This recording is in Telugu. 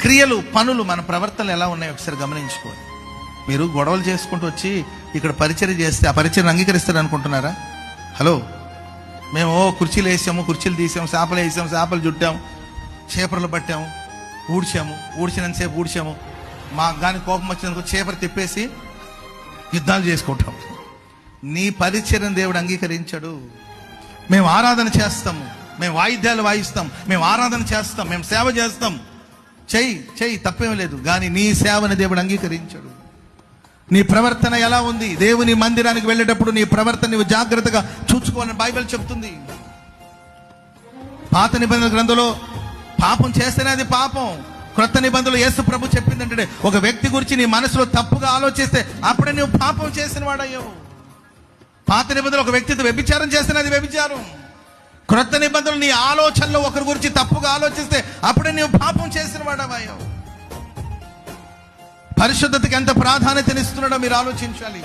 క్రియలు, పనులు, మన ప్రవర్తనలు ఎలా ఉన్నాయో ఒకసారి గమనించుకోవాలి. మీరు గొడవలు చేసుకుంటూ వచ్చి ఇక్కడ పరిచర్య చేస్తే ఆ పరిచర్యను అంగీకరిస్తారు అనుకుంటున్నారా? హలో, మేము కుర్చీలు వేసాము, కుర్చీలు తీసాము, చేపలు వేసాము, చేపలు చుట్టాము, చేపలు పట్టాము, ఊడ్చినంతసేపు ఊడ్చాము, మాకు కానీ కోపం వచ్చినందుకు చేపలు తిప్పేసి యుద్ధాలు చేసుకుంటాం. నీ పరిచర్యను దేవుడు అంగీకరించడు. మేము ఆరాధన చేస్తాము, మేము వాయిద్యాలు వాయిస్తాం, మేము ఆరాధన చేస్తాం, మేము సేవ చేస్తాం, చెయ్యి తప్పేం లేదు, కానీ నీ సేవను దేవుడు అంగీకరించడు. నీ ప్రవర్తన ఎలా ఉంది? దేవుని మందిరానికి వెళ్ళేటప్పుడు నీ ప్రవర్తన నీవు జాగ్రత్తగా చూసుకోవాలని బైబిల్ చెప్తుంది. పాత నిబంధన గ్రంథంలో పాపం చేస్తేనే అది పాపం. క్రొత్త నిబంధనలు యేసు ప్రభు చెప్పిందంటే ఒక వ్యక్తి గురించి నీ మనసులో తప్పుగా ఆలోచిస్తే అప్పుడే నువ్వు పాపం చేసిన వాడయ్యావు. పాత నిబంధనలు ఒక వ్యక్తితో వ్యభిచారం చేస్తేనే అది వ్యభిచారం. క్రొత్త నిబంధనలు నీ ఆలోచనలో ఒకరి గురించి తప్పుగా ఆలోచిస్తే అప్పుడే నువ్వు పాపం చేసిన వాడవయ్యావు. పరిశుద్ధతకి ఎంత ప్రాధాన్యతనిస్తున్నాడో మీరు ఆలోచించాలి.